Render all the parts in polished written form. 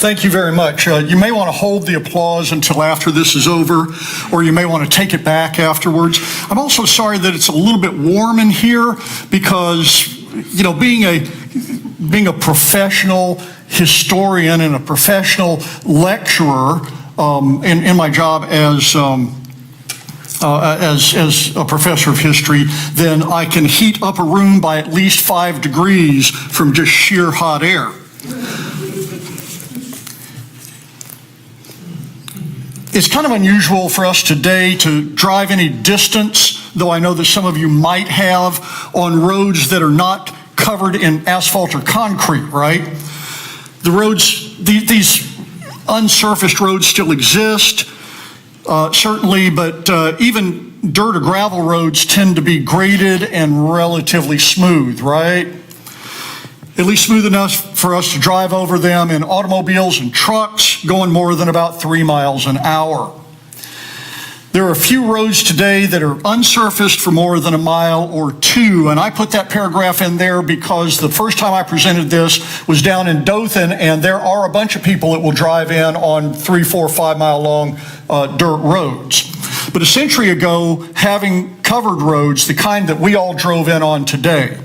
Thank you very much. You may want to hold the applause until after this is over, or you may want to take it back afterwards. I'm also sorry that it's a little bit warm in here because, you know, being a professional historian and a professional lecturer in my job as a professor of history, then I can heat up a room by at least 5 degrees from just sheer hot air. It's kind of unusual for us today to drive any distance, though I know that some of you might have, on roads that are not covered in asphalt or concrete, right? The roads, these unsurfaced roads still exist, certainly, but even dirt or gravel roads tend to be graded and relatively smooth, right? At least smooth enough for us to drive over them in automobiles and trucks going more than about 3 miles an hour. There are a few roads today that are unsurfaced for more than 1 mile or 2, and I put that paragraph in there because the first time I presented this was down in Dothan, and there are a bunch of people that will drive in on 3, 4, 5 mile long dirt roads. But a century ago, having covered roads, the kind that we all drove in on today,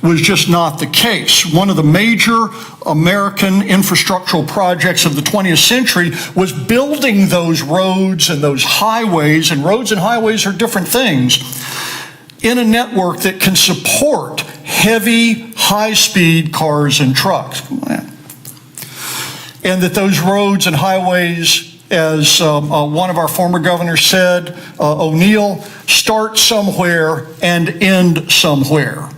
was just not the case. One of the major American infrastructural projects of the 20th century was building those roads and those highways, and roads and highways are different things, in a network that can support heavy, high-speed cars and trucks. And that those roads and highways, as one of our former governors said, O'Neill, start somewhere and end somewhere.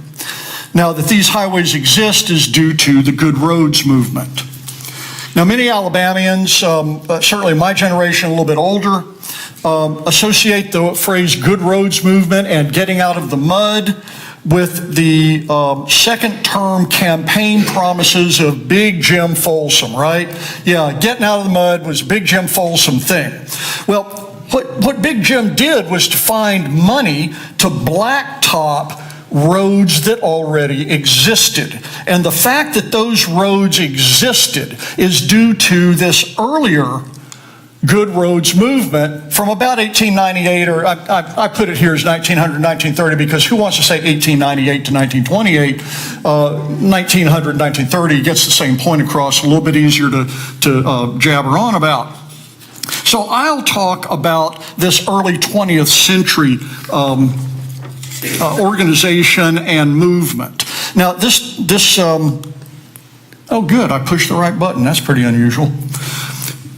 Now, that these highways exist is due to the Good Roads movement. Now, many Alabamians, certainly my generation, a little bit older, associate the phrase Good Roads movement and getting out of the mud with the second-term campaign promises of Big Jim Folsom, right? Yeah, getting out of the mud was a Big Jim Folsom thing. Well, what Big Jim did was to find money to blacktop roads that already existed. And the fact that those roads existed is due to this earlier Good Roads movement from about 1898, or I put it here as 1900, 1930, because who wants to say 1898 to 1928? 1900, 1930 gets the same point across, a little bit easier to jabber on about. So I'll talk about this early 20th century organization and movement. Now oh good, I pushed the right button. That's pretty unusual.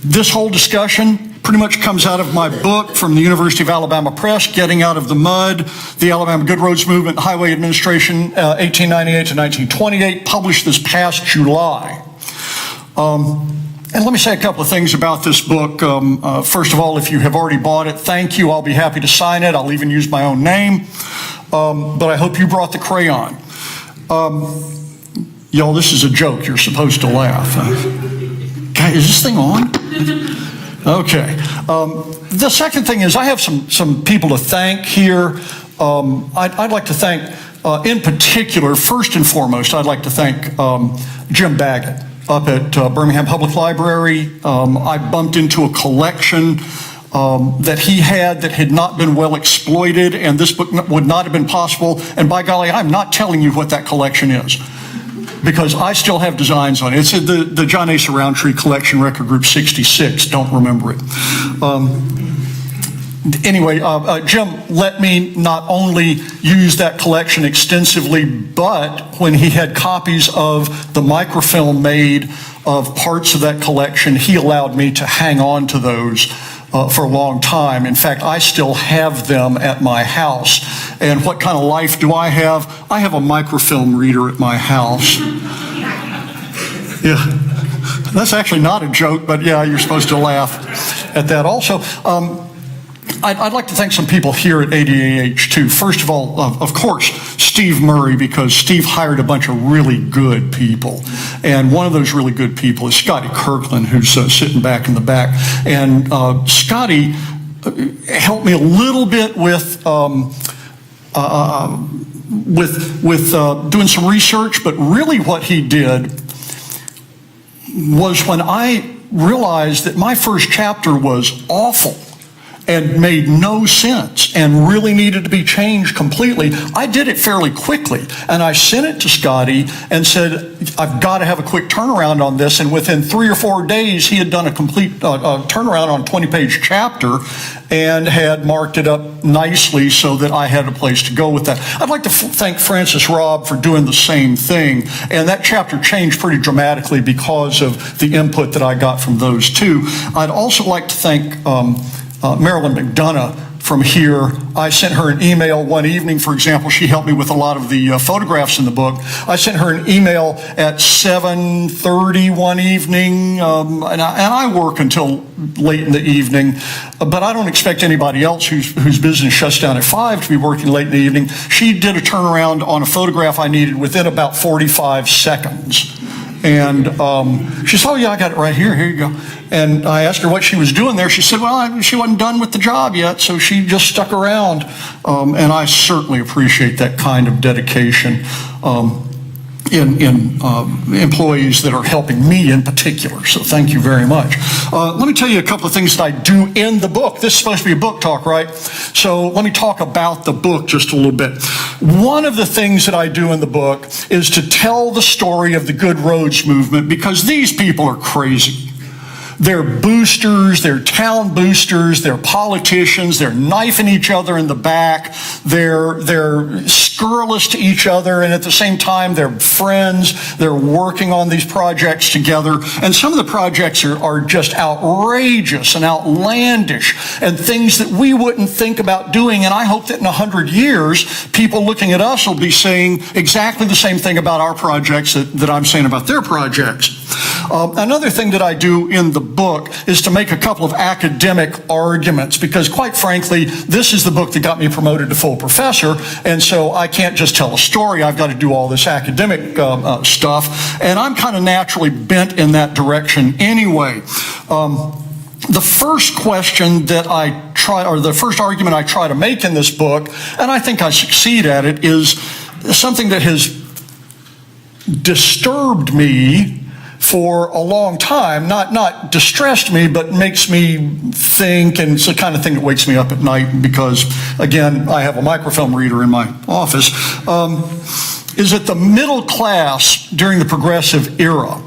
This whole discussion pretty much comes out of my book from the University of Alabama Press, Getting Out of the Mud, the Alabama Good Roads Movement, Highway Administration, 1898 to 1928, published this past July. And let me say a couple of things about this book. First of all, if you have already bought it, thank you. I'll be happy to sign it. I'll even use my own name. But I hope you brought the crayon. Y'all, this is a joke. You're supposed to laugh. Guy, is this thing on? Okay. The second thing is I have some people to thank here. I'd like to thank, in particular, first and foremost, I'd like to thank Jim Baggett up at Birmingham Public Library. I bumped into a collection that he had that had not been well exploited, and this book would not have been possible. And by golly, I'm not telling you what that collection is, because I still have designs on it. It's the John Asa Roundtree Collection, Record Group 66. Don't remember it. Anyway, Jim let me not only use that collection extensively, but when he had copies of the microfilm made of parts of that collection, he allowed me to hang on to those for a long time. In fact, I still have them at my house. And what kind of life do I have? I have a microfilm reader at my house. Yeah, that's actually not a joke, but yeah, you're supposed to laugh at that also. I'd like to thank some people here at ADAH too. First of all, of course, Steve Murray, because Steve hired a bunch of really good people. And one of those really good people is Scotty Kirkland, who's sitting back in the back. And Scotty helped me a little bit with doing some research, but really what he did was when I realized that my first chapter was awful and made no sense and really needed to be changed completely. I did it fairly quickly, and I sent it to Scotty and said, I've got to have a quick turnaround on this, and within 3 or 4 days, he had done a complete turnaround on a 20-page chapter and had marked it up nicely so that I had a place to go with that. I'd like to thank Francis Robb for doing the same thing, and that chapter changed pretty dramatically because of the input that I got from those two. I'd also like to thank Marilyn McDonough from here. I sent her an email one evening, for example. She helped me with a lot of the photographs in the book. I sent her an email at 7:30 one evening, and I work until late in the evening, but I don't expect anybody else whose business shuts down at 5 to be working late in the evening. She did a turnaround on a photograph I needed within about 45 seconds. And she said, oh yeah, I got it right here, here you go. And I asked her what she was doing there. She said, well, she wasn't done with the job yet, so she just stuck around. And I certainly appreciate that kind of dedication in employees that are helping me in particular. So thank you very much. Let me tell you a couple of things that I do in the book. This is supposed to be a book talk, right? So let me talk about the book just a little bit. One of the things that I do in the book is to tell the story of the Good Roads movement, because these people are crazy. They're boosters, they're town boosters, they're politicians, they're knifing each other in the back, they're scurrilous to each other, and at the same time they're friends, they're working on these projects together, and some of the projects are just outrageous and outlandish and things that we wouldn't think about doing, and I hope that in 100 years people looking at us will be saying exactly the same thing about our projects that I'm saying about their projects. Another thing that I do in the book is to make a couple of academic arguments, because quite frankly, this is the book that got me promoted to full professor, and so I can't just tell a story. I've got to do all this academic stuff, and I'm kind of naturally bent in that direction anyway. The first question that I try, or the first argument I try to make in this book, and I think I succeed at it, is something that has disturbed me for a long time, not distressed me, but makes me think, and it's the kind of thing that wakes me up at night because, again, I have a microfilm reader in my office, is that the middle class during the progressive era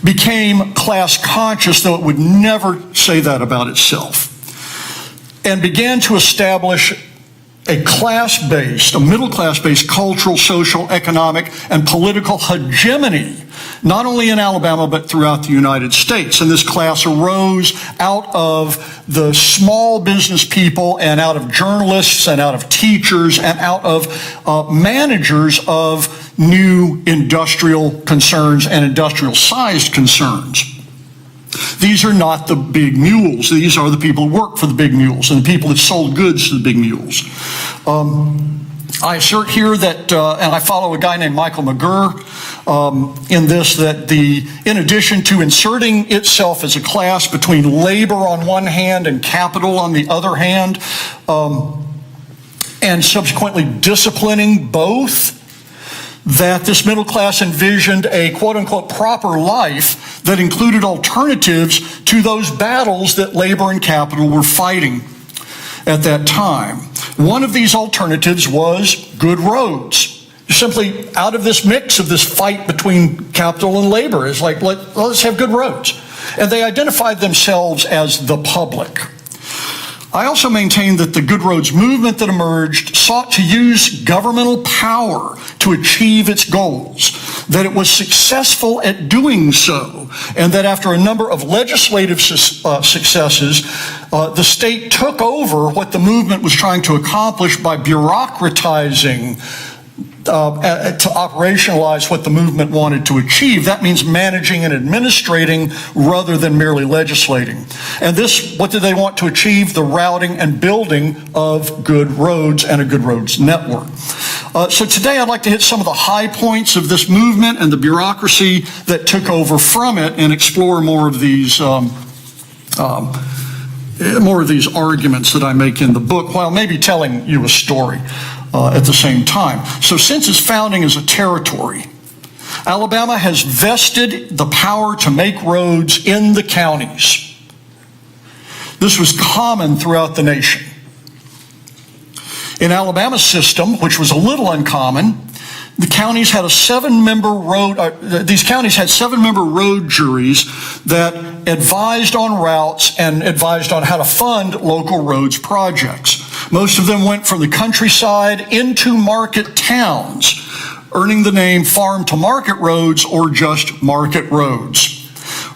became class conscious, though it would never say that about itself, and began to establish a class-based, a middle class-based cultural, social, economic, and political hegemony, not only in Alabama, but throughout the United States. And this class arose out of the small business people and out of journalists and out of teachers and out of managers of new industrial concerns and industrial-sized concerns. These are not the big mules. These are the people who work for the big mules and the people that sold goods to the big mules. I assert here that, and I follow a guy named Michael McGurr in this, that in addition to inserting itself as a class between labor on one hand and capital on the other hand, and subsequently disciplining both, that this middle class envisioned a quote-unquote proper life that included alternatives to those battles that labor and capital were fighting at that time. One of these alternatives was good roads. Simply out of this mix of this fight between capital and labor is like, let's have good roads. And they identified themselves as the public. I also maintain that the Good Roads movement that emerged sought to use governmental power to achieve its goals, that it was successful at doing so, and that after a number of legislative successes, the state took over what the movement was trying to accomplish by bureaucratizing to operationalize what the movement wanted to achieve. That means managing and administrating rather than merely legislating. And this, what did they want to achieve? The routing and building of good roads and a good roads network. So today I'd like to hit some of the high points of this movement and the bureaucracy that took over from it and explore more of these arguments that I make in the book, while maybe telling you a story at the same time. So since its founding as a territory, Alabama has vested the power to make roads in the counties. This was common throughout the nation. In Alabama's system, which was a little uncommon, the counties had a seven-member road juries that advised on routes and advised on how to fund local roads projects. Most of them went from the countryside into market towns, earning the name farm-to-market roads or just market roads.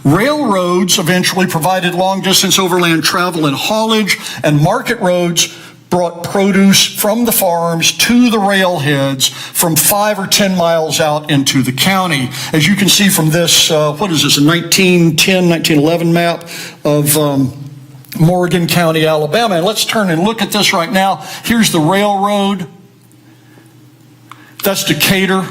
Railroads eventually provided long-distance overland travel and haulage, and market roads brought produce from the farms to the railheads from 5 or 10 miles out into the county. As you can see from this, what is this, a 1910, 1911 map of Morgan County, Alabama. And let's turn and look at this right now. Here's the railroad. That's Decatur.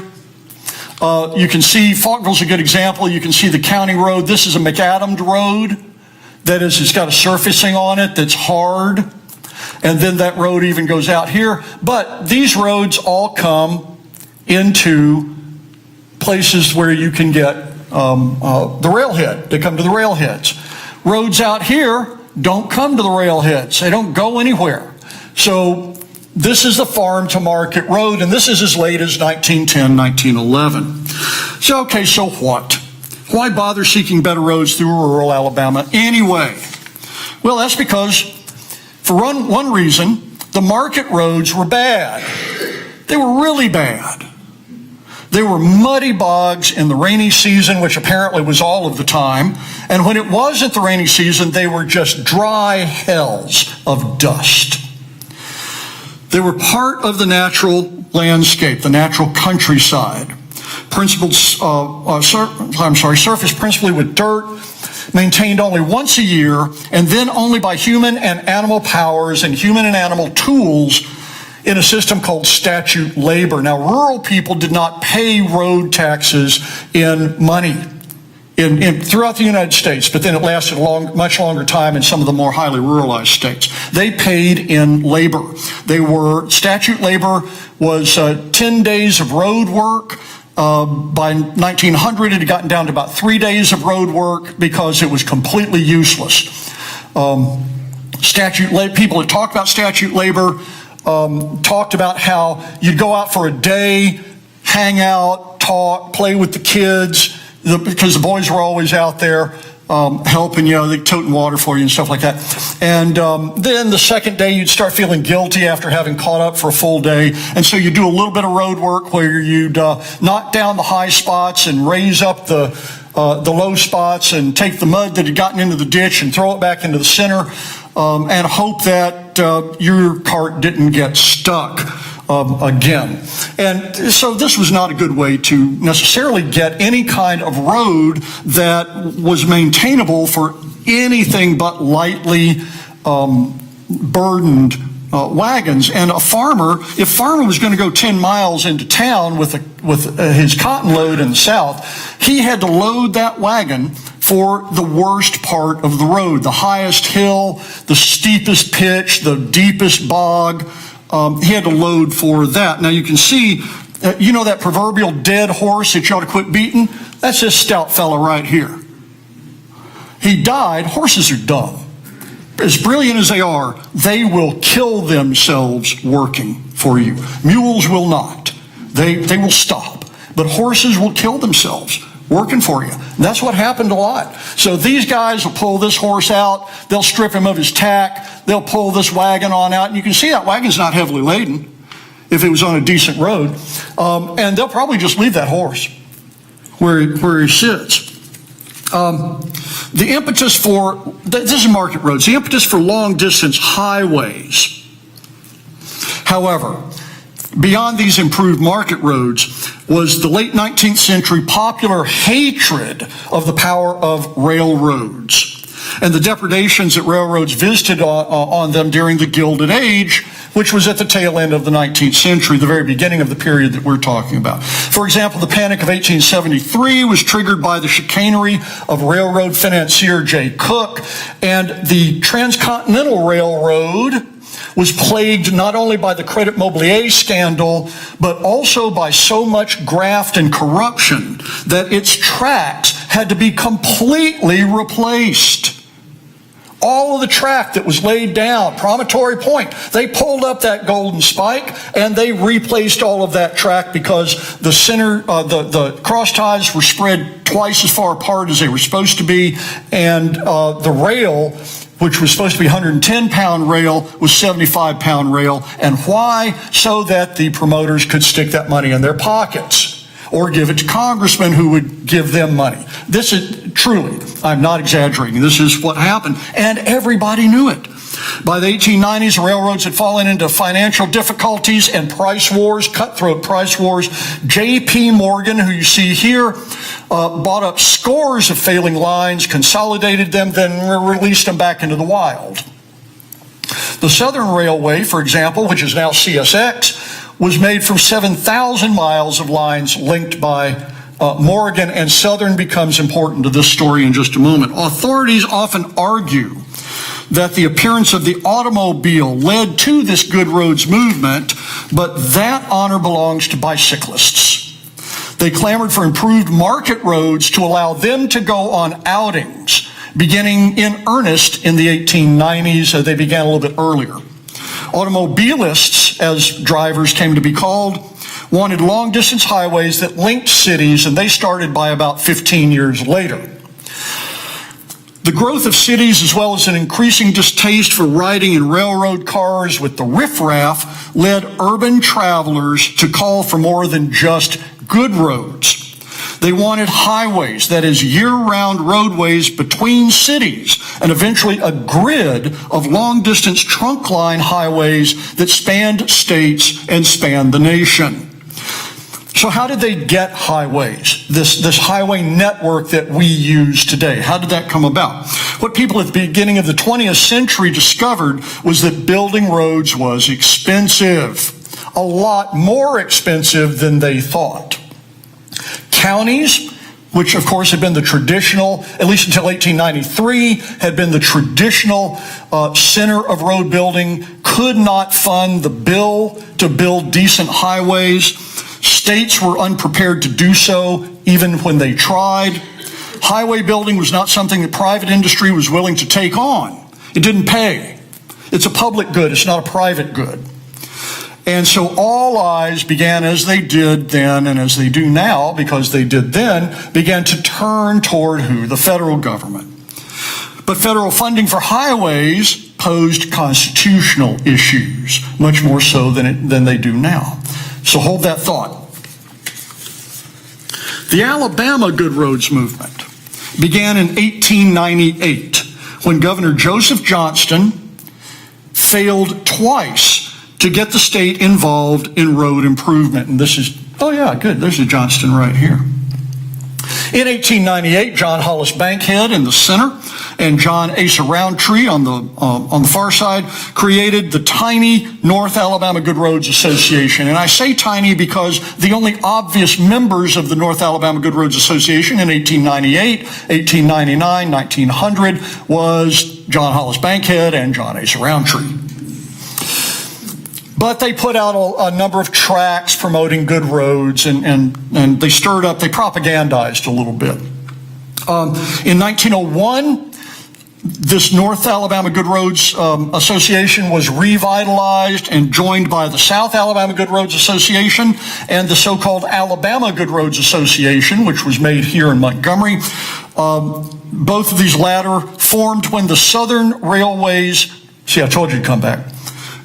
You can see, Falkville's a good example. You can see the county road. This is a macadammed road. That is, it's got a surfacing on it that's hard. And then that road even goes out here. But these roads all come into places where you can get the railhead. They come to the railheads. Roads out here don't come to the railheads. They don't go anywhere. So this is the farm-to-market road, and this is as late as 1910, 1911. So what? Why bother seeking better roads through rural Alabama anyway? Well, that's because, for one reason, the market roads were bad. They were really bad. They were muddy bogs in the rainy season, which apparently was all of the time. And when it wasn't the rainy season, they were just dry hells of dust. They were part of the natural landscape, the natural countryside. Surfaced principally with dirt, maintained only once a year, and then only by human and animal powers and human and animal tools in a system called Statute Labor. Now, rural people did not pay road taxes in money throughout the United States, but then it lasted much longer time in some of the more highly ruralized states. They paid in labor. Statute Labor was 10 days of road work. By 1900, it had gotten down to about 3 days of road work because it was completely useless. People that talked about statute labor talked about how you'd go out for a day, hang out, talk, play with the kids, because the boys were always out there helping you, they toting water for you and stuff like that. And then the second day you'd start feeling guilty after having caught up for a full day. And so you do a little bit of road work where you'd knock down the high spots and raise up the low spots and take the mud that had gotten into the ditch and throw it back into the center and hope that your cart didn't get stuck again. And so this was not a good way to necessarily get any kind of road that was maintainable for anything but lightly burdened wagons. And if farmer was going to go 10 miles into town with his cotton load in the south, he had to load that wagon for the worst part of the road, the highest hill, the steepest pitch, the deepest bog. He had to load for that. Now you can see, that proverbial dead horse that you ought to quit beating? That's this stout fella right here. He died. Horses are dumb. As brilliant as they are, they will kill themselves working for you. Mules will not. They will stop. But horses will kill themselves working for you. And that's what happened a lot. So these guys will pull this horse out. They'll strip him of his tack. They'll pull this wagon on out. And you can see that wagon's not heavily laden if it was on a decent road. And they'll probably just leave that horse where he sits. The impetus for, this is market roads, the impetus for long distance highways, however, beyond these improved market roads, was the late 19th century popular hatred of the power of railroads and the depredations that railroads visited on them during the Gilded Age, which was at the tail end of the 19th century, the very beginning of the period that we're talking about. For example, the Panic of 1873 was triggered by the chicanery of railroad financier J. Cook, and the Transcontinental Railroad was plagued not only by the Credit Mobilier scandal, but also by so much graft and corruption that its tracks had to be completely replaced. All of the track that was laid down, Promontory Point, they pulled up that golden spike and they replaced all of that track because the the cross ties were spread twice as far apart as they were supposed to be, and the rail, which was supposed to be 110-pound rail, was 75-pound rail. And why? So that the promoters could stick that money in their pockets or give it to congressmen who would give them money. This is truly, I'm not exaggerating, this is what happened, and everybody knew it. By the 1890s, the railroads had fallen into financial difficulties and price wars, cutthroat price wars. J.P. Morgan, who you see here, bought up scores of failing lines, consolidated them, then released them back into the wild. The Southern Railway, for example, which is now CSX, was made from 7,000 miles of lines linked by Morgan, and Southern becomes important to this story in just a moment. Authorities often argue that the appearance of the automobile led to this good roads movement, but that honor belongs to bicyclists. They clamored for improved market roads to allow them to go on outings, beginning in earnest in the 1890s. They began a little bit earlier. Automobilists, as drivers came to be called, wanted long-distance highways that linked cities, and they started by about 15 years later. The growth of cities, as well as an increasing distaste for riding in railroad cars with the riffraff, led urban travelers to call for more than just good roads. They wanted highways, that is, year-round roadways between cities, and eventually a grid of long-distance trunk line highways that spanned states and spanned the nation. So how did they get highways, this highway network that we use today? How did that come about? What people at the beginning of the 20th century discovered was that building roads was expensive, a lot more expensive than they thought. Counties, which of course had been the traditional, at least until 1893, had been the traditional center of road building, could not fund the bill to build decent highways. States were unprepared to do so, even when they tried. Highway building was not something that private industry was willing to take on. It didn't pay. It's a public good, it's not a private good. And so all eyes began, as they did then and as they do now, because they did then, began to turn toward who? The federal government. But federal funding for highways posed constitutional issues, much more so than they do now. So hold that thought. The Alabama Good Roads movement began in 1898 when Governor Joseph Johnston failed twice to get the state involved in road improvement. And this is, oh yeah, good, there's a Johnston right here. In 1898, John Hollis Bankhead in the center and John Asa Roundtree on the far side created the tiny North Alabama Good Roads Association. And I say tiny because the only obvious members of the North Alabama Good Roads Association in 1898, 1899, 1900 was John Hollis Bankhead and John Asa Roundtree. But they put out a number of tracts promoting good roads, and they stirred up, they propagandized a little bit. In 1901, this North Alabama Good Roads Association was revitalized and joined by the South Alabama Good Roads Association and the so-called Alabama Good Roads Association, which was made here in Montgomery. Both of these latter formed when the Southern Railways, see, I told you to come back,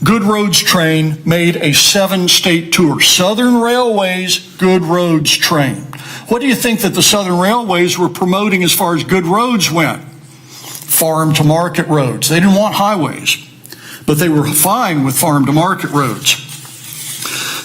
Good Roads Train made a 7-state tour. Southern Railways, Good Roads Train. What do you think that the Southern Railways were promoting as far as good roads went? Farm-to-market roads. They didn't want highways, but they were fine with farm-to-market roads.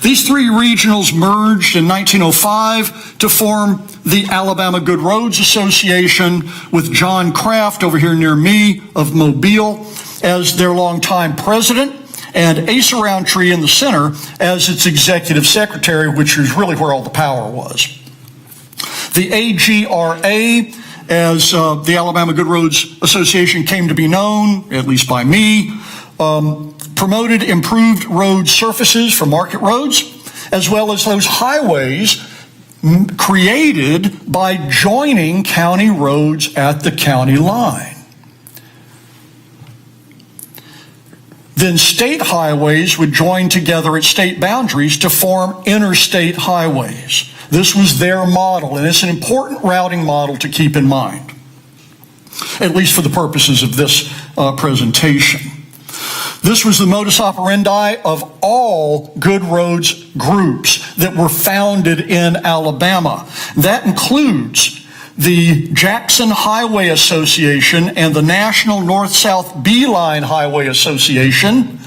These three regionals merged in 1905 to form the Alabama Good Roads Association with John Kraft over here near me of Mobile as their longtime president, and Asa Roundtree in the center as its executive secretary, which is really where all the power was. The AGRA, as the Alabama Good Roads Association came to be known, at least by me, promoted improved road surfaces for market roads, as well as those highways created by joining county roads at the county line. Then state highways would join together at state boundaries to form interstate highways. This was their model, and it's an important routing model to keep in mind, at least for the purposes of this presentation. This was the modus operandi of all good roads groups that were founded in Alabama. That includes the Jackson Highway Association and the National North-South Beeline Highway Association,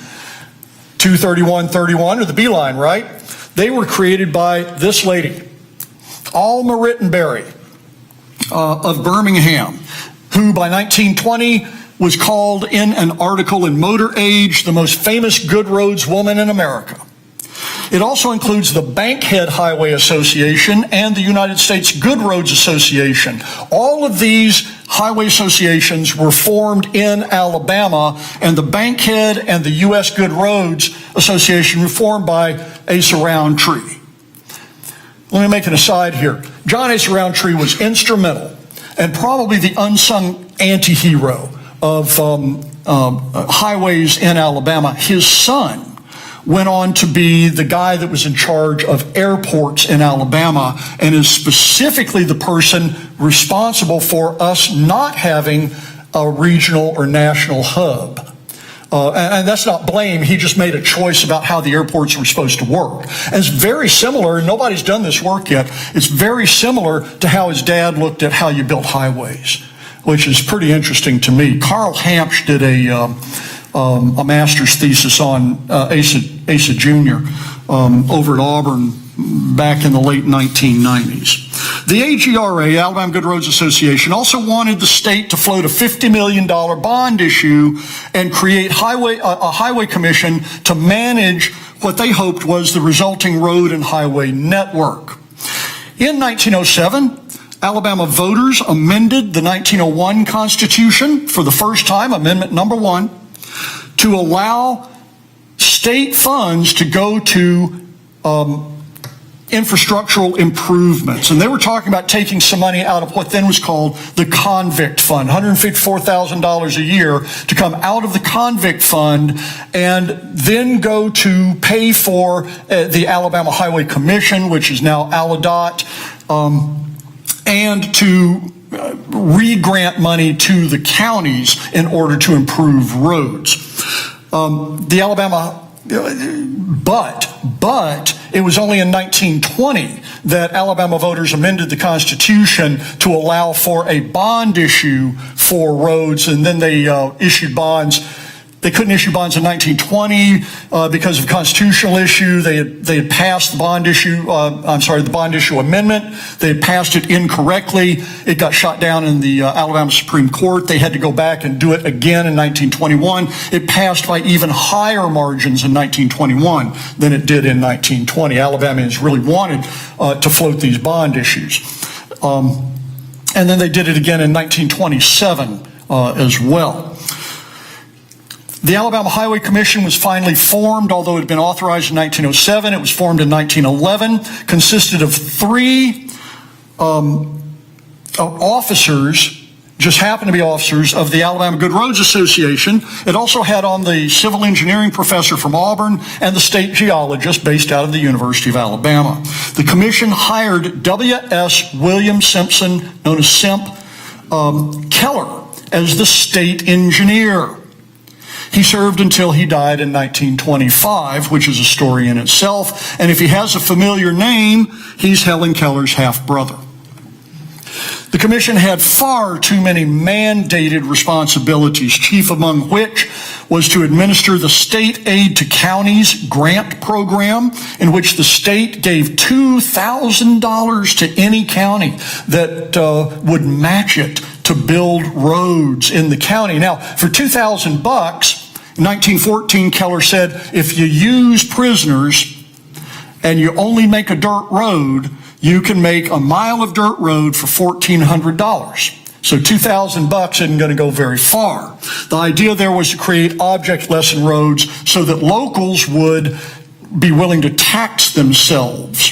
23131, or the Beeline, right? They were created by this lady, Alma Rittenberry of Birmingham, who by 1920 was called in an article in Motor Age the most famous good roads woman in America. It also includes the Bankhead Highway Association and the United States Good Roads Association. All of these highway associations were formed in Alabama, and the Bankhead and the U.S. Good Roads Association were formed by Asa Roundtree. Let me make an aside here. John Asa Roundtree was instrumental and probably the unsung anti-hero of highways in Alabama. His son went on to be the guy that was in charge of airports in Alabama, and is specifically the person responsible for us not having a regional or national hub. And that's not blame. He just made a choice about how the airports were supposed to work. And it's very similar, and nobody's done this work yet, it's very similar to how his dad looked at how you built highways, which is pretty interesting to me. Carl Hampsch did a master's thesis on Asa Jr. Over at Auburn back in the late 1990s. The AGRA, Alabama Good Roads Association, also wanted the state to float a $50 million bond issue and create a highway commission to manage what they hoped was the resulting road and highway network. In 1907, Alabama voters amended the 1901 Constitution for the first time, Amendment number 1, to allow state funds to go to infrastructural improvements. And they were talking about taking some money out of what then was called the Convict Fund, $154,000 a year to come out of the Convict Fund and then go to pay for the Alabama Highway Commission, which is now ALADOT, and to re-grant money to the counties in order to improve roads. But it was only in 1920 that Alabama voters amended the Constitution to allow for a bond issue for roads, and then they issued bonds. They couldn't issue bonds in 1920 because of a constitutional issue. They had passed the bond issue, the bond issue amendment. They had passed it incorrectly. It got shot down in the Alabama Supreme Court. They had to go back and do it again in 1921. It passed by even higher margins in 1921 than it did in 1920. Alabamians really wanted to float these bond issues. And then they did it again in 1927 as well. The Alabama Highway Commission was finally formed, although it had been authorized in 1907. It was formed in 1911, consisted of 3 officers, just happened to be officers of the Alabama Good Roads Association. It also had on the civil engineering professor from Auburn and the state geologist based out of the University of Alabama. The commission hired W.S. William Simpson, known as Simp, Keller, as the state engineer. He served until he died in 1925, which is a story in itself. And if he has a familiar name, he's Helen Keller's half-brother. The commission had far too many mandated responsibilities, chief among which was to administer the State Aid to Counties grant program, in which the state gave $2,000 to any county that would match it to build roads in the county. Now, for $2,000, in 1914, Keller said, if you use prisoners and you only make a dirt road, you can make a mile of dirt road for $1,400. So $2,000 isn't going to go very far. The idea there was to create object lesson roads so that locals would be willing to tax themselves.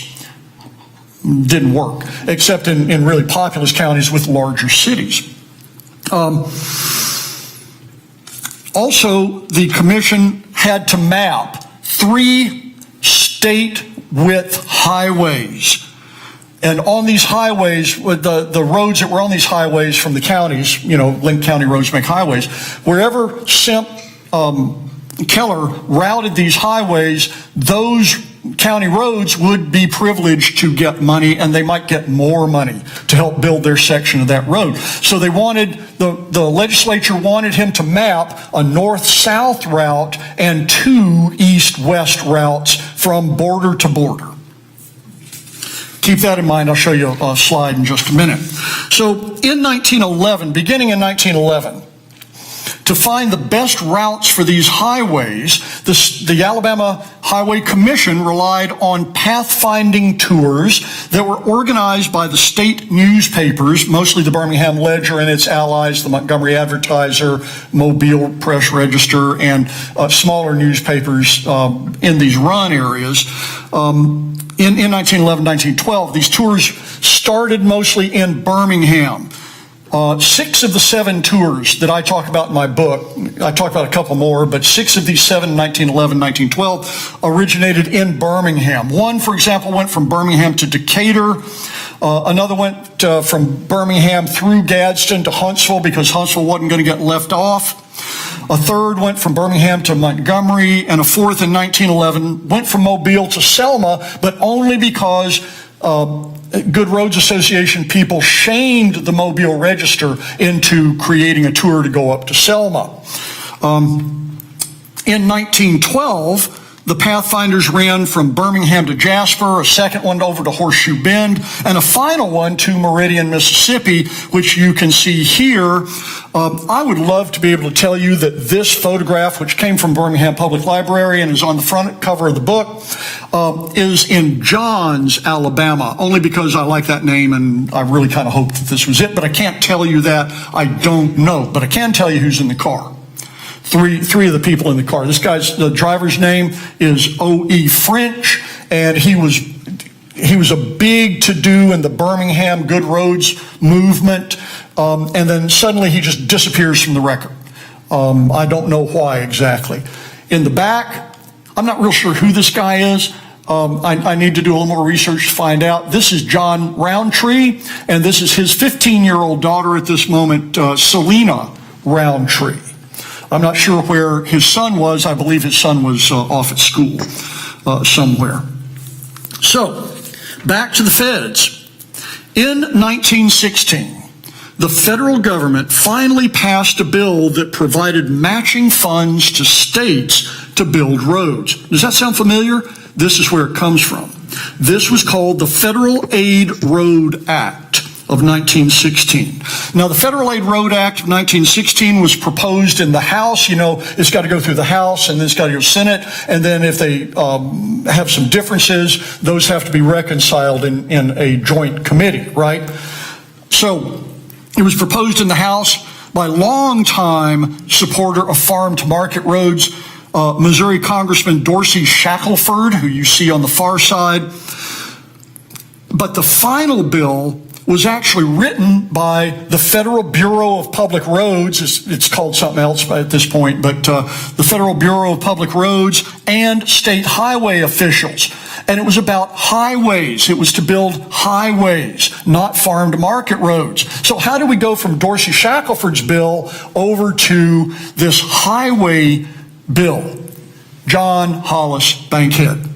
Didn't work, except in really populous counties with larger cities. Also, the commission had to map 3 state-width highways. And on these highways, the roads that were on these highways from the counties, Link County roads make highways, wherever Simp Keller routed these highways, those county roads would be privileged to get money, and they might get more money to help build their section of that road. So they wanted, the legislature wanted him to map a north-south route and 2 east-west routes from border to border. Keep that in mind. I'll show you a slide in just a minute. So in 1911, beginning in 1911, to find the best routes for these highways, the Alabama Highway Commission relied on pathfinding tours that were organized by the state newspapers, mostly the Birmingham Ledger and its allies, the Montgomery Advertiser, Mobile Press Register, and smaller newspapers in these run areas. In 1911, 1912, these tours started mostly in Birmingham. 6 of the 7 tours that I talk about in my book, I talk about a couple more, but 6 of these 7 in 1911, 1912 originated in Birmingham. One, for example, went from Birmingham to Decatur. Another went from Birmingham through Gadsden to Huntsville because Huntsville wasn't going to get left off. A third went from Birmingham to Montgomery, and a fourth in 1911 went from Mobile to Selma, but only because Good Roads Association people shamed the Mobile Register into creating a tour to go up to Selma. In 1912, the Pathfinders ran from Birmingham to Jasper, a second one over to Horseshoe Bend, and a final one to Meridian, Mississippi, which you can see here. I would love to be able to tell you that this photograph, which came from Birmingham Public Library and is on the front cover of the book, is in Johns, Alabama, only because I like that name and I really kind of hoped that this was it, but I can't tell you that. I don't know, but I can tell you who's in the car. Three of the people in the car. The driver's name is O.E. French, and he was a big to-do in the Birmingham Good Roads movement, and then suddenly he just disappears from the record. I don't know why exactly. In the back, I'm not real sure who this guy is. I need to do a little more research to find out. This is John Roundtree, and this is his 15-year-old daughter at this moment, Selena Roundtree. I'm not sure where his son was. I believe his son was off at school somewhere. So, back to the feds. In 1916, the federal government finally passed a bill that provided matching funds to states to build roads. Does that sound familiar? This is where it comes from. This was called the Federal Aid Road Act of 1916. Now, the Federal Aid Road Act of 1916 was proposed in the House. It's got to go through the House, and then it's got to go Senate, and then if they have some differences, those have to be reconciled in a joint committee, right? So, it was proposed in the House by longtime supporter of FarmtoMarket Roads, Missouri Congressman Dorsey Shackelford, who you see on the far side. But the final bill was actually written by the Federal Bureau of Public Roads. It's called something else at this point, but the Federal Bureau of Public Roads and state highway officials. And it was about highways. It was to build highways, not farm-to-market roads. So how do we go from Dorsey Shackelford's bill over to this highway bill? John Hollis Bankhead.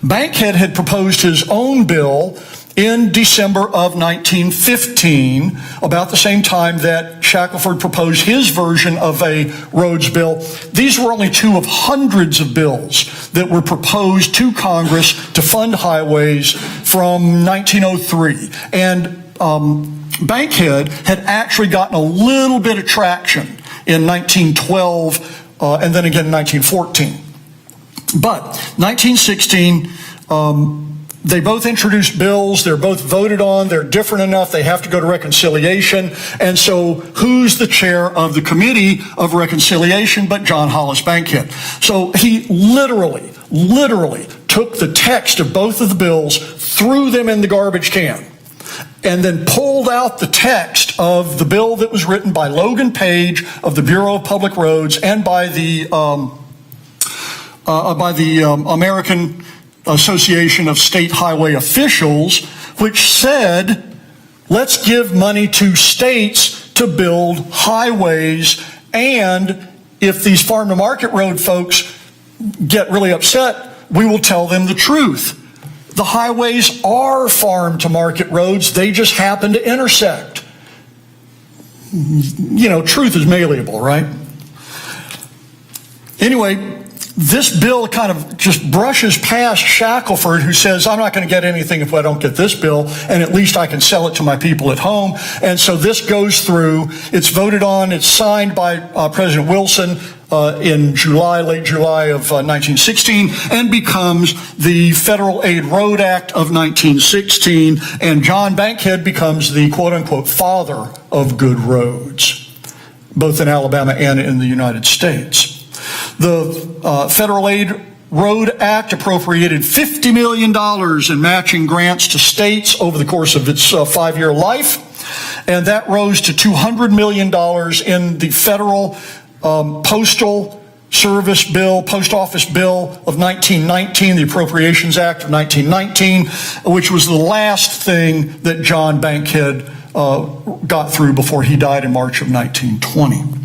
Bankhead had proposed his own bill in December of 1915, about the same time that Shackelford proposed his version of a roads bill. These were only 2 of hundreds of bills that were proposed to Congress to fund highways from 1903. And Bankhead had actually gotten a little bit of traction in 1912 and then again in 1914. But 1916, They both introduced bills. They're both voted on. They're different enough. They have to go to reconciliation. And so who's the chair of the Committee of Reconciliation but John Hollis Bankhead? So he literally took the text of both of the bills, threw them in the garbage can, and then pulled out the text of the bill that was written by Logan Page of the Bureau of Public Roads and by the American Association of State Highway Officials, which said, let's give money to states to build highways, and if these farm-to-market road folks get really upset, we will tell them the truth. The highways are farm-to-market roads, they just happen to intersect. You know, truth is malleable, right? Anyway, this bill kind of just brushes past Shackelford, who says, I'm not going to get anything if I don't get this bill, and at least I can sell it to my people at home. And so this goes through, it's voted on, it's signed by President Wilson in late July of 1916, and becomes the Federal Aid Road Act of 1916, and John Bankhead becomes the quote-unquote father of good roads, both in Alabama and in the United States. The Federal Aid Road Act appropriated $50 million in matching grants to states over the course of its 5-year life, and that rose to $200 million in the Federal Postal Service Bill, Post Office Bill of 1919, the Appropriations Act of 1919, which was the last thing that John Bankhead got through before he died in March of 1920.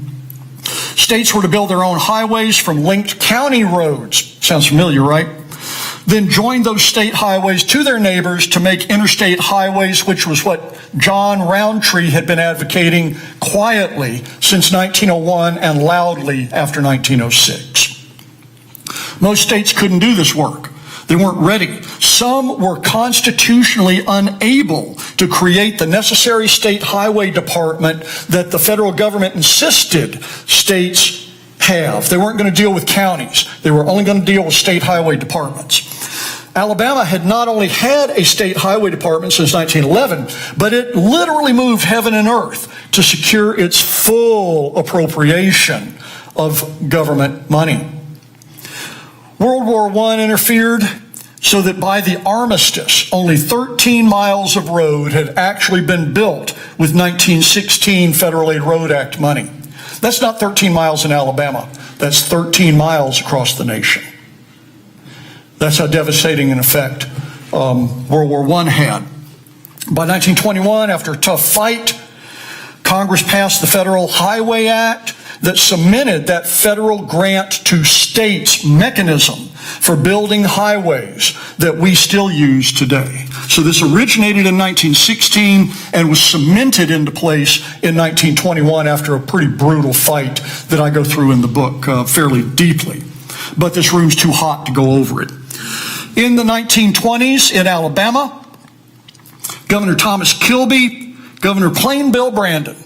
States were to build their own highways from linked county roads. Sounds familiar, right? Then join those state highways to their neighbors to make interstate highways, which was what John Roundtree had been advocating quietly since 1901 and loudly after 1906. Most states couldn't do this work. They weren't ready. Some were constitutionally unable to create the necessary state highway department that the federal government insisted states have. They weren't going to deal with counties. They were only going to deal with state highway departments. Alabama had not only had a state highway department since 1911, but it literally moved heaven and earth to secure its full appropriation of government money. World War I interfered so that by the armistice, only 13 miles of road had actually been built with 1916 Federal Aid Road Act money. That's not 13 miles in Alabama. That's 13 miles across the nation. That's how devastating an effect World War I had. By 1921, after a tough fight, Congress passed the Federal Highway Act that cemented that federal grant to states mechanism for building highways that we still use today. So this originated in 1916 and was cemented into place in 1921 after a pretty brutal fight that I go through in the book fairly deeply. But this room's too hot to go over it. In the 1920s in Alabama, Governor Thomas Kilby, Governor Plain Bill Brandon,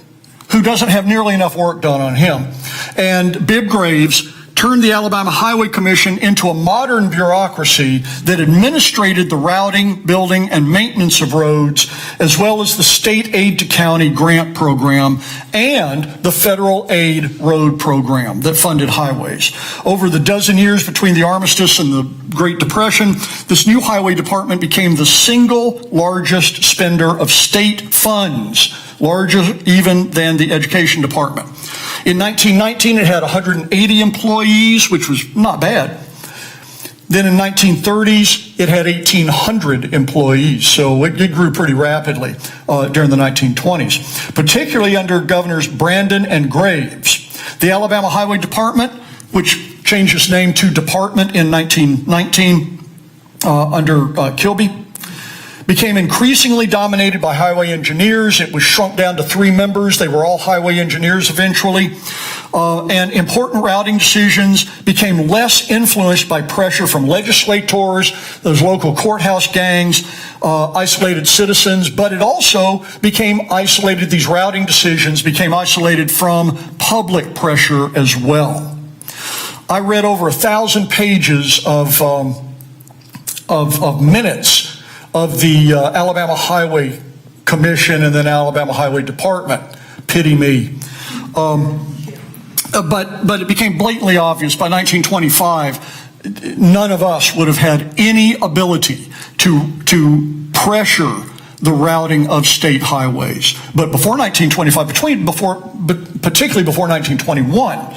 who doesn't have nearly enough work done on him, and Bibb Graves turned the Alabama Highway Commission into a modern bureaucracy that administrated the routing, building, and maintenance of roads, as well as the state aid to county grant program and the federal aid road program that funded highways. Over the dozen years between the armistice and the Great Depression, this new highway department became the single largest spender of state funds, larger even than the education department. In 1919, it had 180 employees, which was not bad. Then in 1930s, it had 1,800 employees, so it grew pretty rapidly during the 1920s, particularly under Governors Brandon and Graves. The Alabama Highway Department, which changed its name to Department in 1919 under Kilby, became increasingly dominated by highway engineers. It was shrunk down to 3 members. They were all highway engineers eventually. And important routing decisions became less influenced by pressure from legislators, those local courthouse gangs, isolated citizens, but it also became isolated, these routing decisions became isolated from public pressure as well. I read over 1,000 pages of minutes of the Alabama Highway Commission and then Alabama Highway Department. Pity me. But it became blatantly obvious by 1925, none of us would have had any ability to pressure the routing of state highways. But before 1925, particularly before 1921,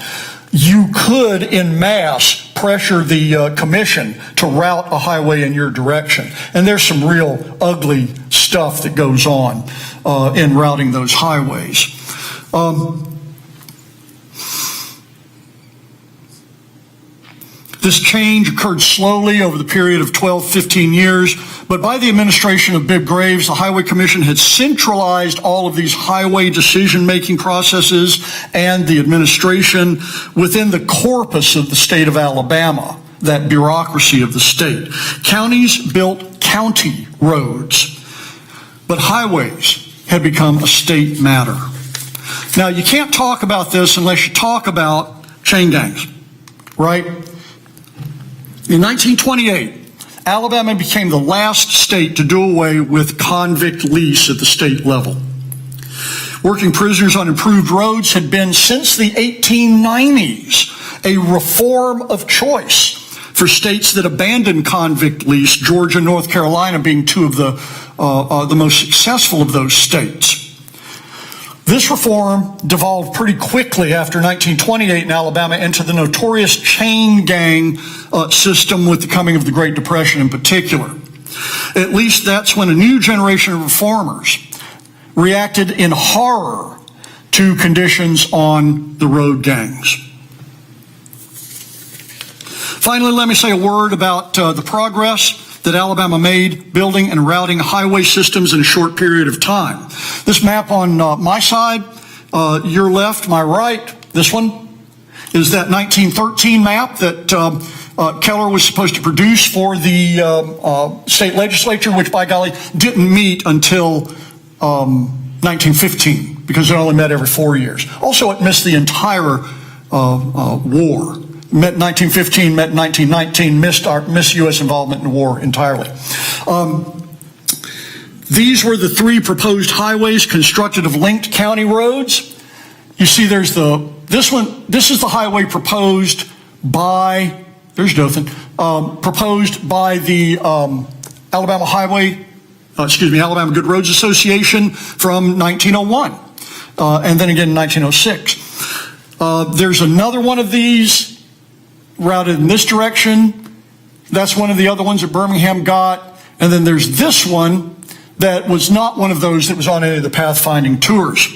you could in mass pressure the commission to route a highway in your direction. And there's some real ugly stuff that goes on in routing those highways. This change occurred slowly over the period of 12, 15 years, but by the administration of Bibb Graves, the Highway Commission had centralized all of these highway decision-making processes and the administration within the corpus of the state of Alabama, that bureaucracy of the state. Counties built county roads, but highways had become a state matter. Now, you can't talk about this unless you talk about chain gangs, right? In 1928, Alabama became the last state to do away with convict lease at the state level. Working prisoners on improved roads had been, since the 1890s, a reform of choice for states that abandoned convict lease, Georgia and North Carolina being two of the most successful of those states. This reform devolved pretty quickly after 1928 in Alabama into the notorious chain gang system with the coming of the Great Depression in particular. At least that's when a new generation of reformers reacted in horror to conditions on the road gangs. Finally, let me say a word about the progress that Alabama made building and routing highway systems in a short period of time. This map on my side, your left, my right, this one, is that 1913 map that Keller was supposed to produce for the state legislature, which by golly didn't meet until 1915 because it only met every 4 years. Also, it missed the entire war. Met 1915, met 1919, missed U.S. involvement in the war entirely. These were the three proposed highways constructed of linked county roads. You see there's this is the highway proposed by, there's Dothan, proposed by the Alabama Alabama Good Roads Association from 1901, and then again in 1906. There's another one of these routed in this direction. That's one of the other ones that Birmingham got. And then there's this one that was not one of those that was on any of the Pathfinding Tours.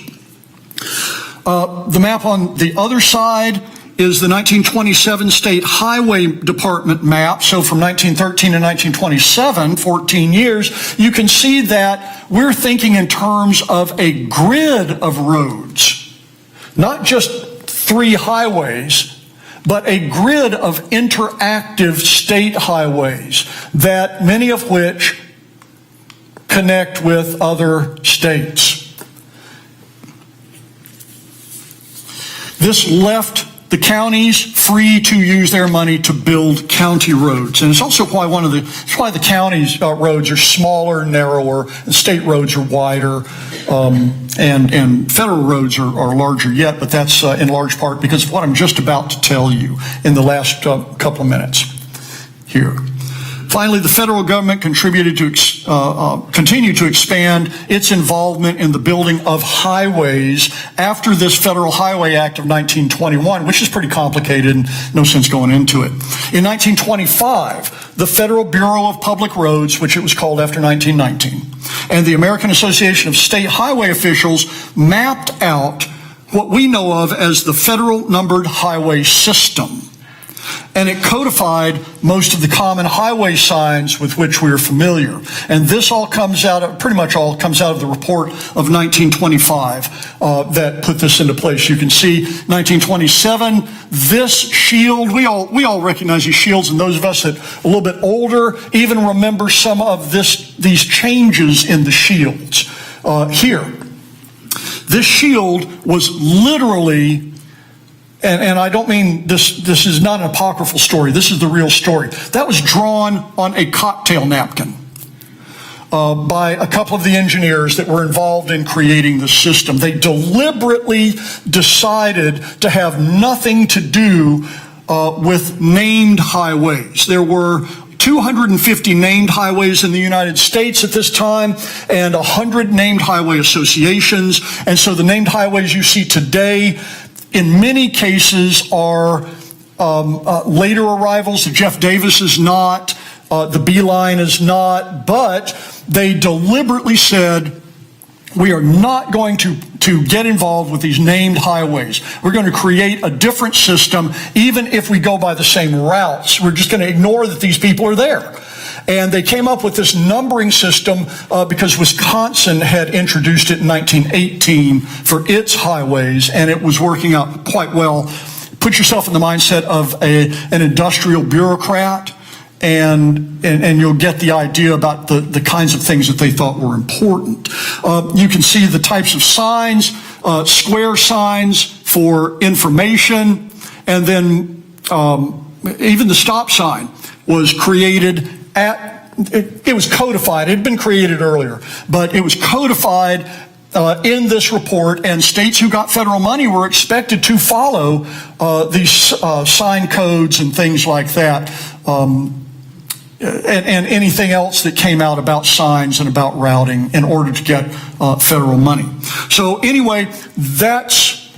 The map on the other side is the 1927 State Highway Department map. So from 1913 to 1927, 14 years, you can see that we're thinking in terms of a grid of roads, not just three highways, but a grid of interactive state highways, that many of which connect with other states. This left the counties free to use their money to build county roads. And it's also why the counties' roads are smaller, narrower, and state roads are wider, and federal roads are larger yet, but that's in large part because of what I'm just about to tell you in the last couple of minutes here. Finally, the federal government continued to expand its involvement in the building of highways after this Federal Highway Act of 1921, which is pretty complicated and no sense going into it. In 1925, the Federal Bureau of Public Roads, which it was called after 1919, and the American Association of State Highway Officials mapped out what we know of as the Federal Numbered Highway System. And it codified most of the common highway signs with which we are familiar. And this all comes out of, pretty much all comes out of the report of 1925 that put this into place. You can see 1927, this shield, we all recognize these shields, and those of us that are a little bit older even remember some of these changes in the shields. Here, this shield was literally, and I don't mean this is not an apocryphal story, this is the real story. That was drawn on a cocktail napkin. by a couple of the engineers that were involved in creating the system. They deliberately decided to have nothing to do with named highways. There were 250 named highways in the United States at this time and 100 named highway associations. And so the named highways you see today in many cases are later arrivals. The Jeff Davis is not, the Beeline is not, but they deliberately said, we are not going to get involved with these named highways. We're going to create a different system, even if we go by the same routes. We're just going to ignore that these people are there. And they came up with this numbering system because Wisconsin had introduced it in 1918 for its highways, and it was working out quite well. Put yourself in the mindset of an industrial bureaucrat, and you'll get the idea about the kinds of things that they thought were important. You can see the types of signs, square signs for information, and then even the stop sign was created it was codified. It had been created earlier, but it was codified in this report, and states who got federal money were expected to follow these sign codes and things like that. And anything else that came out about signs and about routing in order to get federal money. So anyway, that's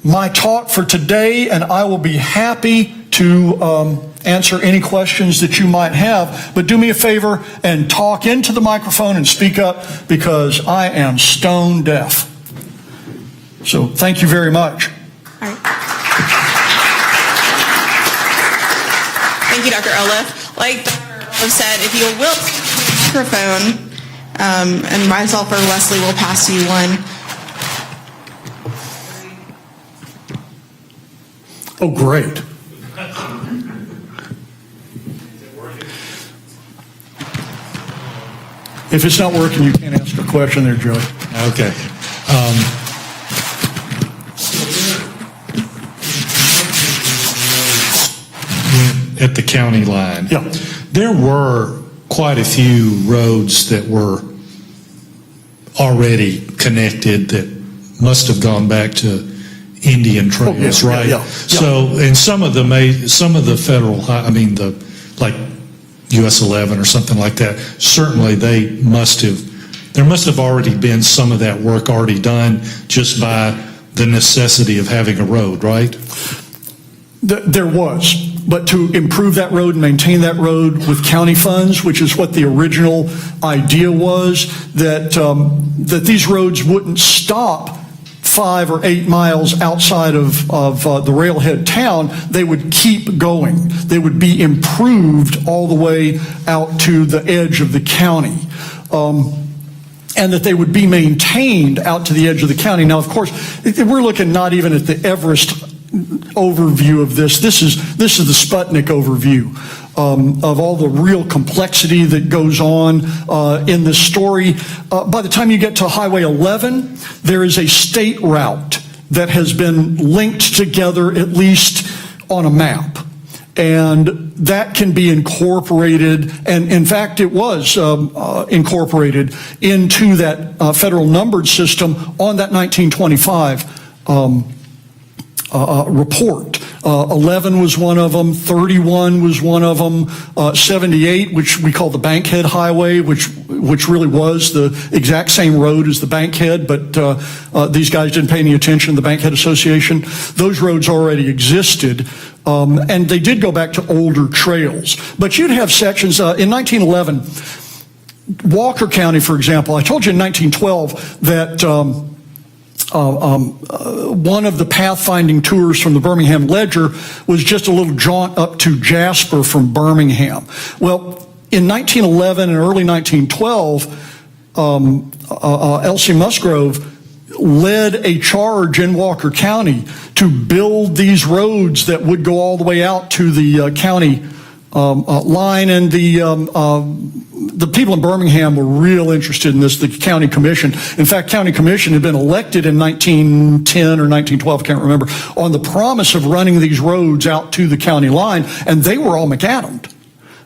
my talk for today, and I will be happy to answer any questions that you might have. But do me a favor and talk into the microphone and speak up, because I am stone deaf. So thank you very much. All right. Thank you, Dr. Olliff. Like Dr. Olliff said, if you will take the microphone, and myself or Leslie will pass you one. Oh, great. If it's not working, you can't ask a question there, Joey. Okay. At the county line, yeah, there were quite a few roads that were already connected that must have gone back to Indian trails, right? Yeah. So, and some of the federal, like US 11 or something like that, certainly there must have already been some of that work already done just by the necessity of having a road, right? There was. But to improve that road and maintain that road with county funds, which is what the original idea was, that these roads wouldn't stop 5 or 8 miles outside of the railhead town, they would keep going. They would be improved all the way out to the edge of the county. And that they would be maintained out to the edge of the county. Now, of course, we're looking not even at the Everest overview of this. This is the Sputnik overview of all the real complexity that goes on in this story. By the time you get to Highway 11, there is a state route that has been linked together, at least on a map. And that can be incorporated, and in fact it was incorporated into that federal numbered system on that 1925 report. 11 was one of them, 31 was one of them, 78, which we call the Bankhead Highway, which really was the exact same road as the Bankhead, but these guys didn't pay any attention to the Bankhead Association. Those roads already existed, and they did go back to older trails. But you'd have sections, in 1911, Walker County, for example, I told you in 1912 that one of the pathfinding tours from the Birmingham Ledger was just a little jaunt up to Jasper from Birmingham. Well, in 1911 and early 1912, Elsie Musgrove led a charge in Walker County to build these roads that would go all the way out to the county line, and the people in Birmingham were real interested in this, the county commission. In fact, county commission had been elected in 1910 or 1912, I can't remember, on the promise of running these roads out to the county line, and they were all macadamed.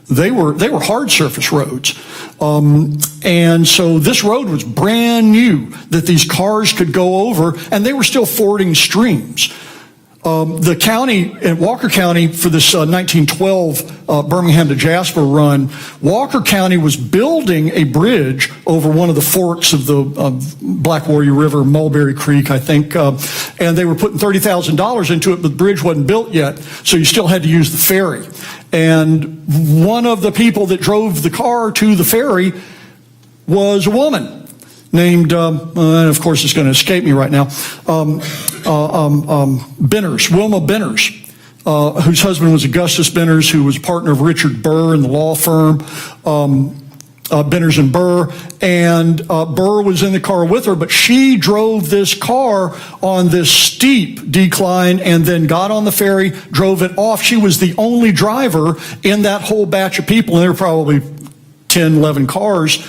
They were hard surface roads. And so this road was brand new that these cars could go over, and they were still fording streams. The county, in Walker County, for this 1912 Birmingham to Jasper run, Walker County was building a bridge over one of the forks of the Black Warrior River, Mulberry Creek, I think, and they were putting $30,000 into it, but the bridge wasn't built yet, so you still had to use the ferry. And one of the people that drove the car to the ferry was a woman named, and of course it's going to escape me right now, Benners, Wilma Benners, whose husband was Augustus Benners, who was partner of Richard Burr in the law firm, Benners and Burr, and Burr was in the car with her, but she drove this car on this steep decline and then got on the ferry, drove it off. She was the only driver in that whole batch of people, and there were probably 10, 11 cars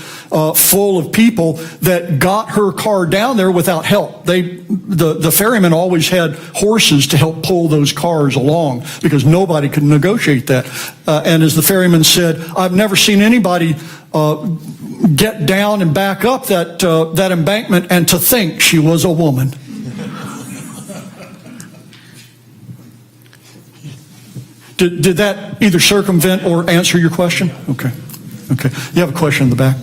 full of people that got her car down there without help. The ferryman always had horses to help pull those cars along because nobody could negotiate that. And as the ferryman said, I've never seen anybody get down and back up that embankment, and to think she was a woman. Did that either circumvent or answer your question? Okay. Okay. You have a question in the back?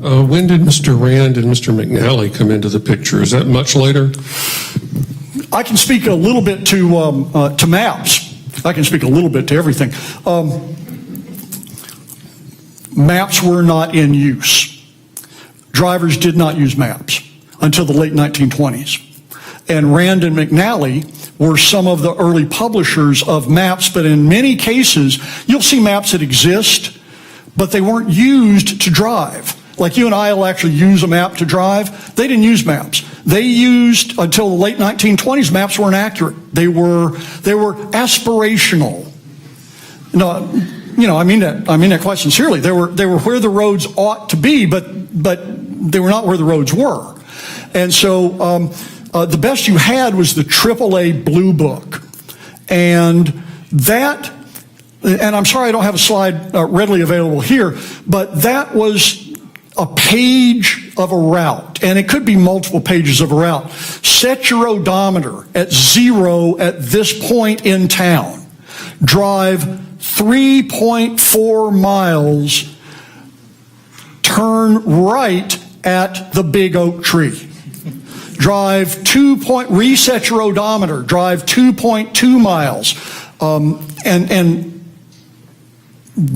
When did Mr. Rand and Mr. McNally come into the picture? Is that much later? I can speak a little bit to maps. I can speak a little bit to everything. Maps were not in use. Drivers did not use maps until the late 1920s. And Rand and McNally were some of the early publishers of maps, but in many cases, you'll see maps that exist, but they weren't used to drive. Like you and I will actually use a map to drive. They didn't use maps. They used, until the late 1920s, maps weren't accurate. They were aspirational. No, I mean that quite sincerely. They were where the roads ought to be, but they were not where the roads were. And so the best you had was the AAA Blue Book. And that, and I'm sorry I don't have a slide readily available here, but that was a page of a route, and it could be multiple pages of a route. Set your odometer at 0 at this point in town. Drive 3.4 miles, turn right at the big oak tree. Drive reset your odometer, drive 2.2 miles. And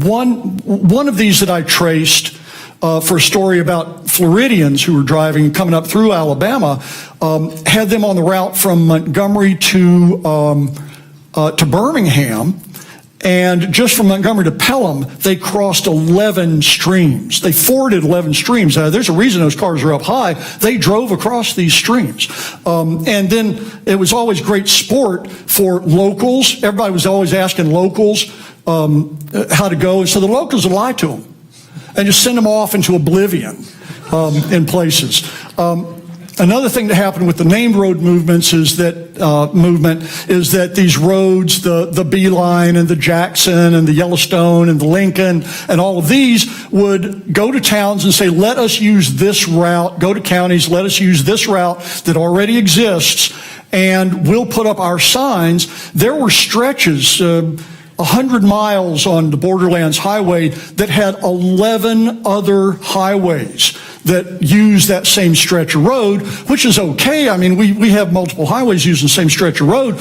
one of these that I traced for a story about Floridians who were coming up through Alabama, had them on the route from Montgomery to Birmingham. And just from Montgomery to Pelham, they crossed 11 streams. They forded 11 streams. There's a reason those cars are up high. They drove across these streams. And then it was always great sport for locals. Everybody was always asking locals how to go. And so the locals would lie to them and just send them off into oblivion in places. Another thing that happened with the named road movements is that these roads, the Beeline and the Jackson and the Yellowstone and the Lincoln and all of these would go to towns and say, let us use this route, go to counties, let us use this route that already exists, and we'll put up our signs. There were stretches, 100 miles on the Borderlands Highway that had 11 other highways that use that same stretch of road, which is okay. I mean, we have multiple highways using the same stretch of road,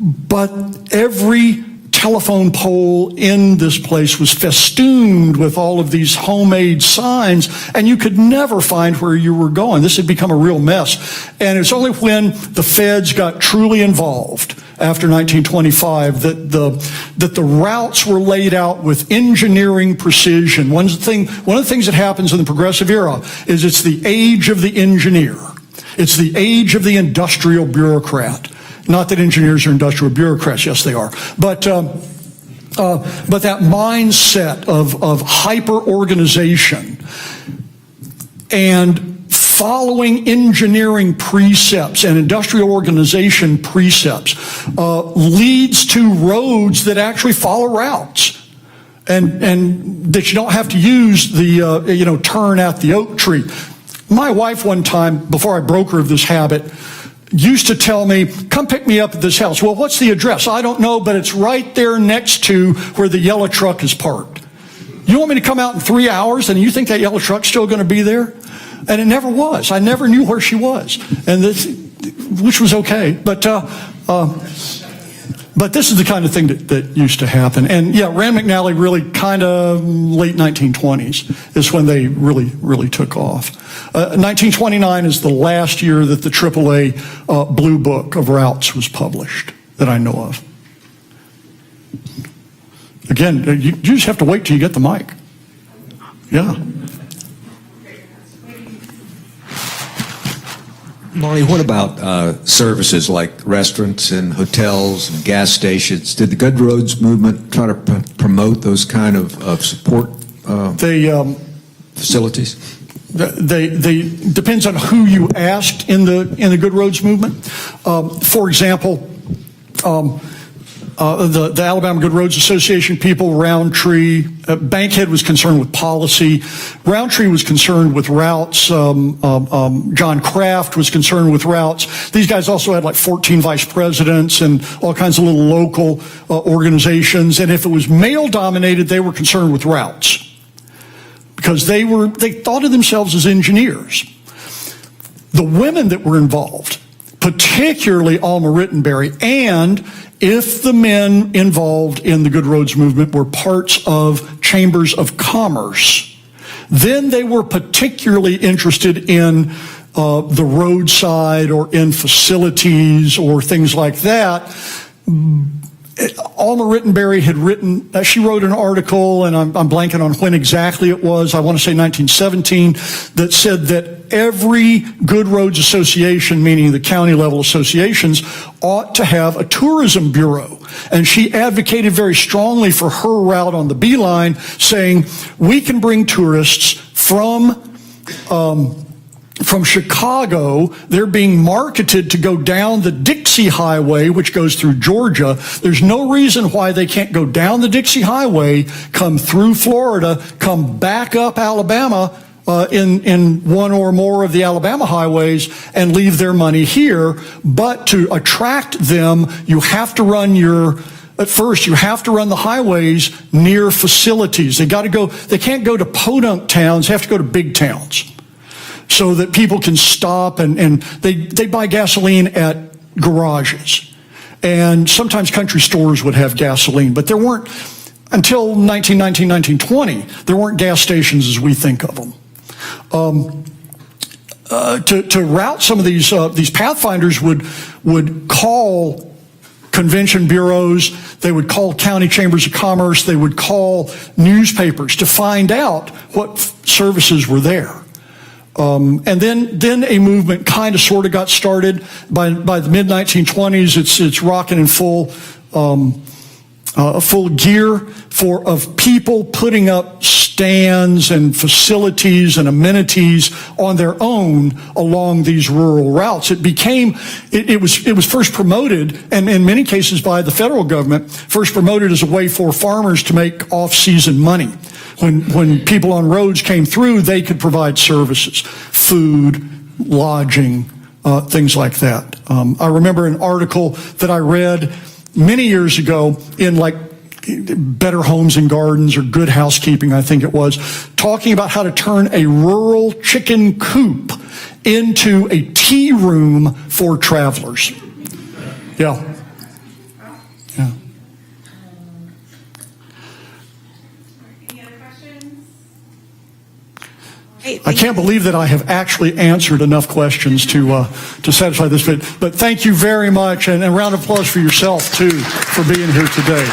but every telephone pole in this place was festooned with all of these homemade signs, and you could never find where you were going. This had become a real mess. And it's only when the feds got truly involved after 1925 that the routes were laid out with engineering precision. One of the things that happens in the progressive era is it's the age of the engineer. It's the age of the industrial bureaucrat. Not that engineers are industrial bureaucrats, yes they are. But that mindset of hyper-organization and following engineering precepts and industrial organization precepts leads to roads that actually follow routes. And that you don't have to use the, turn at the oak tree. My wife one time, before I broke her of this habit, used to tell me, come pick me up at this house. Well, what's the address? I don't know, but it's right there next to where the yellow truck is parked. You want me to come out in 3 hours and you think that yellow truck's still going to be there? And it never was. I never knew where she was, which was okay. But this is the kind of thing that used to happen. And yeah, Rand McNally really kind of late 1920s is when they really took off. 1929 is the last year that the AAA Blue Book of Routes was published that I know of. Again, you just have to wait till you get the mic. Yeah. Marty, what about services like restaurants and hotels and gas stations? Did the Good Roads movement try to promote those kind of support facilities? They depends on who you asked in the Good Roads movement. For example, the Alabama Good Roads Association people, Roundtree, Bankhead was concerned with policy. Roundtree was concerned with routes. John Kraft was concerned with routes. These guys also had like 14 vice presidents and all kinds of little local organizations. And if it was male dominated, they were concerned with routes because they thought of themselves as engineers. The women that were involved, particularly Alma Rittenberry, and if the men involved in the Good Roads movement were parts of chambers of commerce, then they were particularly interested in the roadside or in facilities or things like that. Alma Rittenberry had written, she wrote an article, and I'm blanking on when exactly it was, I want to say 1917, that said that every Good Roads Association, meaning the county level associations, ought to have a tourism bureau. And she advocated very strongly for her route on the Beeline, saying we can bring tourists from Chicago. They're being marketed to go down the Dixie Highway, which goes through Georgia. There's no reason why they can't go down the Dixie Highway, come through Florida, come back up Alabama, in one or more of the Alabama highways and leave their money here. But to attract them, you have to run at first, you have to run the highways near facilities. They can't go to podunk towns, they have to go to big towns so that people can stop and they buy gasoline at garages. And sometimes country stores would have gasoline, but there weren't, until 1919, 1920, there weren't gas stations as we think of them. To route some of these pathfinders would call convention bureaus, they would call county chambers of commerce, they would call newspapers to find out what services were there. And then a movement kind of sort of got started by the mid 1920s. It's rocking in full gear of people putting up stands and facilities and amenities on their own along these rural routes. It was first promoted, and in many cases by the federal government, first promoted as a way for farmers to make off-season money. When people on roads came through, they could provide services, food, lodging, things like that. I remember an article that I read many years ago in like Better Homes and Gardens or Good Housekeeping, I think it was, talking about how to turn a rural chicken coop into a tea room for travelers. Yeah. Yeah. Any other questions? I can't believe that I have actually answered enough questions to satisfy this bit. But thank you very much, and a round of applause for yourself, too, for being here today.